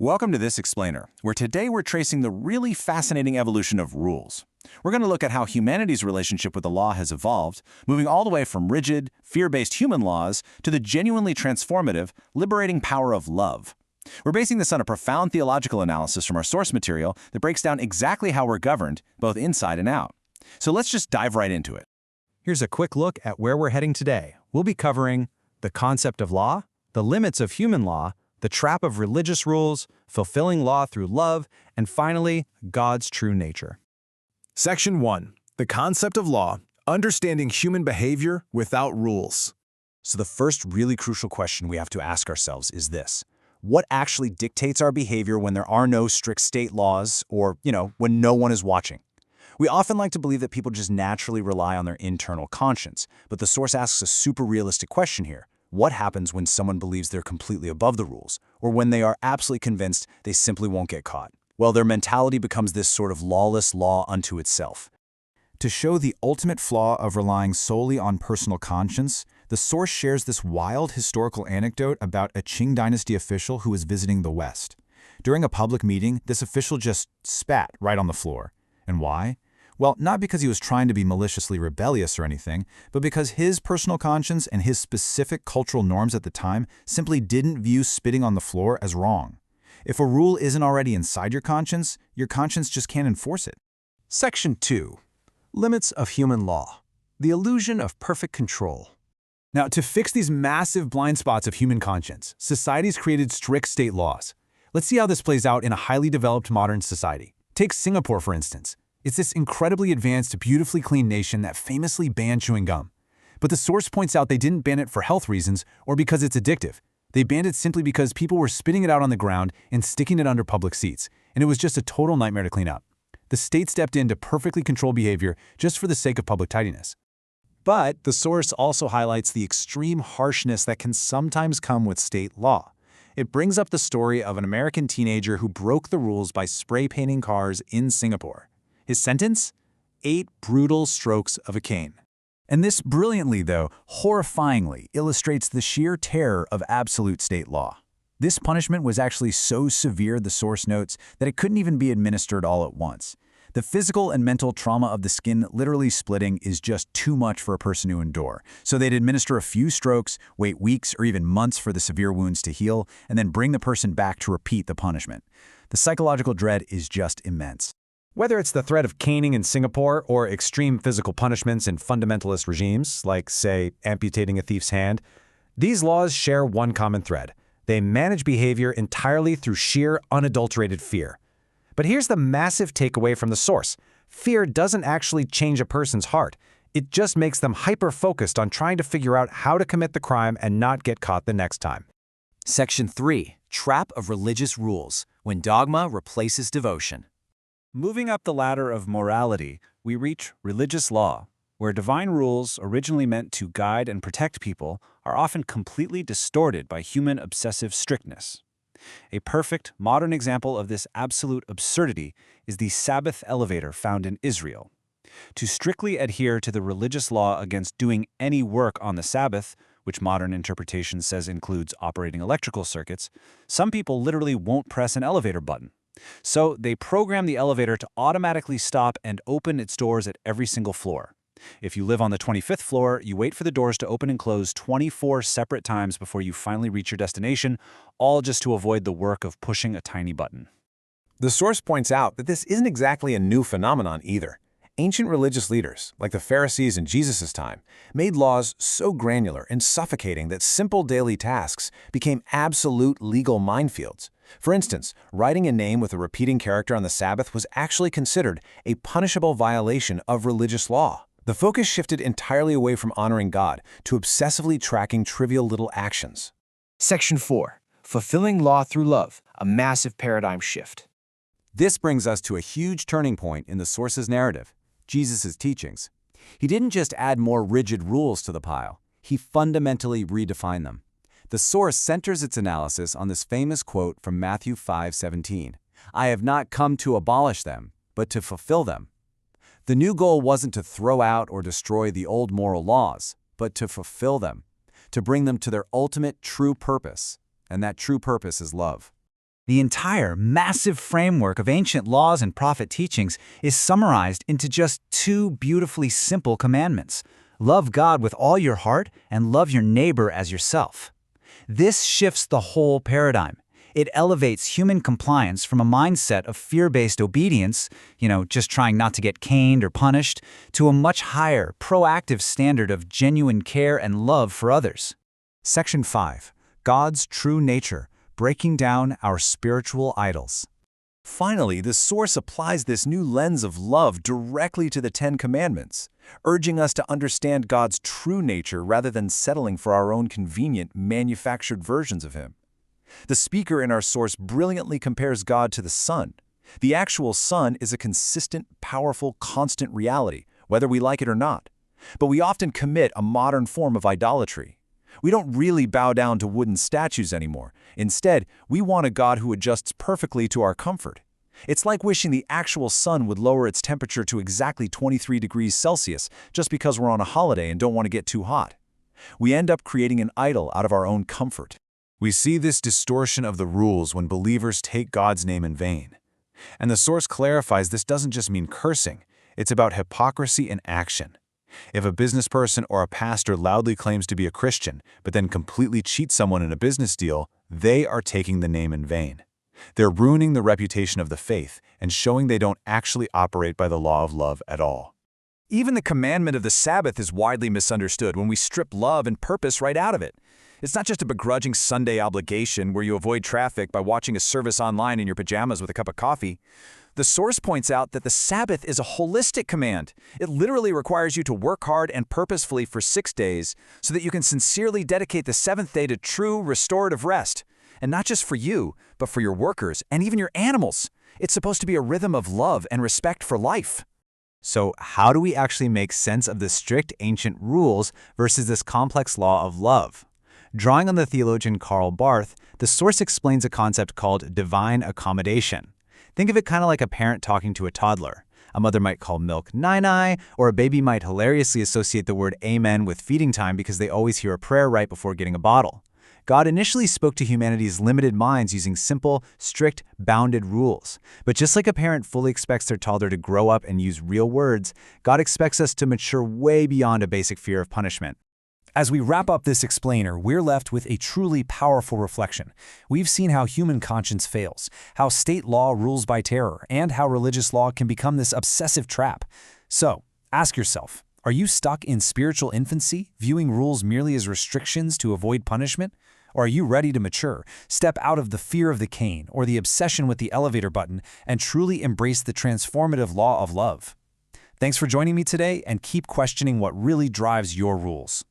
Welcome to this explainer, where today we're tracing the really fascinating evolution of rules. We're going to look at how humanity's relationship with the law has evolved, moving all the way from rigid, fear-based human laws to the genuinely transformative, liberating power of love. We're basing this on a profound theological analysis from our source material that breaks down exactly how we're governed, both inside and out. So let's just dive right into it. Here's a quick look at where we're heading today. We'll be covering the concept of law, the limits of human law, the trap of religious rules, fulfilling law through love, and finally, God's true nature. Section 1. The concept of law, understanding human behavior without rules. So the first really crucial question we have to ask ourselves is this. What actually dictates our behavior when there are no strict state laws or, when no one is watching? We often like to believe that people just naturally rely on their internal conscience, but the source asks a super realistic question here. What happens when someone believes they're completely above the rules, or when they are absolutely convinced they simply won't get caught? Well, their mentality becomes this sort of lawless law unto itself. To show the ultimate flaw of relying solely on personal conscience, the source shares this wild historical anecdote about a Qing dynasty official who was visiting the West. During a public meeting, this official just spat right on the floor. And why? Well, not because he was trying to be maliciously rebellious or anything, but because his personal conscience and his specific cultural norms at the time simply didn't view spitting on the floor as wrong. If a rule isn't already inside your conscience just can't enforce it. Section 2. Limits of human law. The illusion of perfect control. Now, to fix these massive blind spots of human conscience, society's created strict state laws. Let's see how this plays out in a highly developed modern society. Take Singapore, for instance. It's this incredibly advanced, beautifully clean nation that famously banned chewing gum. But the source points out they didn't ban it for health reasons or because it's addictive. They banned it simply because people were spitting it out on the ground and sticking it under public seats, and it was just a total nightmare to clean up. The state stepped in to perfectly control behavior just for the sake of public tidiness. But the source also highlights the extreme harshness that can sometimes come with state law. It brings up the story of an American teenager who broke the rules by spray painting cars in Singapore. His sentence? 8 brutal strokes of a cane. And this brilliantly, though, horrifyingly illustrates the sheer terror of absolute state law. This punishment was actually so severe, the source notes, that it couldn't even be administered all at once. The physical and mental trauma of the skin literally splitting is just too much for a person to endure. So they'd administer a few strokes, wait weeks or even months for the severe wounds to heal, and then bring the person back to repeat the punishment. The psychological dread is just immense. Whether it's the threat of caning in Singapore or extreme physical punishments in fundamentalist regimes, like, say, amputating a thief's hand, these laws share one common thread. They manage behavior entirely through sheer, unadulterated fear. But here's the massive takeaway from the source. Fear doesn't actually change a person's heart. It just makes them hyper-focused on trying to figure out how to commit the crime and not get caught the next time. Section 3. Trap of religious rules, when dogma replaces devotion. Moving up the ladder of morality, we reach religious law, where divine rules, originally meant to guide and protect people, are often completely distorted by human obsessive strictness. A perfect, modern example of this absolute absurdity is the Sabbath elevator found in Israel. To strictly adhere to the religious law against doing any work on the Sabbath, which modern interpretation says includes operating electrical circuits, some people literally won't press an elevator button. So they program the elevator to automatically stop and open its doors at every single floor. If you live on the 25th floor, you wait for the doors to open and close 24 separate times before you finally reach your destination, all just to avoid the work of pushing a tiny button. The source points out that this isn't exactly a new phenomenon either. Ancient religious leaders, like the Pharisees in Jesus' time, made laws so granular and suffocating that simple daily tasks became absolute legal minefields. For instance, writing a name with a repeating character on the Sabbath was actually considered a punishable violation of religious law. The focus shifted entirely away from honoring God to obsessively tracking trivial little actions. Section 4. Fulfilling law through love, a massive paradigm shift. This brings us to a huge turning point in the source's narrative, Jesus' teachings. He didn't just add more rigid rules to the pile, he fundamentally redefined them. The source centers its analysis on this famous quote from Matthew 5:17, "I have not come to abolish them, but to fulfill them." The new goal wasn't to throw out or destroy the old moral laws, but to fulfill them, to bring them to their ultimate true purpose, and that true purpose is love. The entire massive framework of ancient laws and prophet teachings is summarized into just 2 beautifully simple commandments. Love God with all your heart and love your neighbor as yourself. This shifts the whole paradigm. It elevates human compliance from a mindset of fear-based obedience, just trying not to get caned or punished, to a much higher, proactive standard of genuine care and love for others. Section 5. God's True Nature, Breaking Down Our Spiritual Idols. Finally, the source applies this new lens of love directly to the 10 Commandments, urging us to understand God's true nature rather than settling for our own convenient, manufactured versions of Him. The speaker in our source brilliantly compares God to the sun. The actual sun is a consistent, powerful, constant reality, whether we like it or not. But we often commit a modern form of idolatry. We don't really bow down to wooden statues anymore. Instead, we want a God who adjusts perfectly to our comfort. It's like wishing the actual sun would lower its temperature to exactly 23 degrees Celsius just because we're on a holiday and don't want to get too hot. We end up creating an idol out of our own comfort. We see this distortion of the rules when believers take God's name in vain. And the source clarifies this doesn't just mean cursing, it's about hypocrisy in action. If a business person or a pastor loudly claims to be a Christian, but then completely cheats someone in a business deal, they are taking the name in vain. They're ruining the reputation of the faith and showing they don't actually operate by the law of love at all. Even the commandment of the Sabbath is widely misunderstood when we strip love and purpose right out of it. It's not just a begrudging Sunday obligation where you avoid traffic by watching a service online in your pajamas with a cup of coffee. The source points out that the Sabbath is a holistic command. It literally requires you to work hard and purposefully for 6 days so that you can sincerely dedicate the 7th day to true restorative rest. And not just for you, but for your workers and even your animals. It's supposed to be a rhythm of love and respect for life. So how do we actually make sense of the strict ancient rules versus this complex law of love? Drawing on the theologian Karl Barth, the source explains a concept called divine accommodation. Think of it kind of like a parent talking to a toddler. A mother might call milk nai-nai, or a baby might hilariously associate the word amen with feeding time because they always hear a prayer right before getting a bottle. God initially spoke to humanity's limited minds using simple, strict, bounded rules. But just like a parent fully expects their toddler to grow up and use real words, God expects us to mature way beyond a basic fear of punishment. As we wrap up this explainer, we're left with a truly powerful reflection. We've seen how human conscience fails, how state law rules by terror, and how religious law can become this obsessive trap. So, ask yourself, are you stuck in spiritual infancy, viewing rules merely as restrictions to avoid punishment? Or are you ready to mature, step out of the fear of the cane or the obsession with the elevator button, and truly embrace the transformative law of love? Thanks for joining me today, and keep questioning what really drives your rules.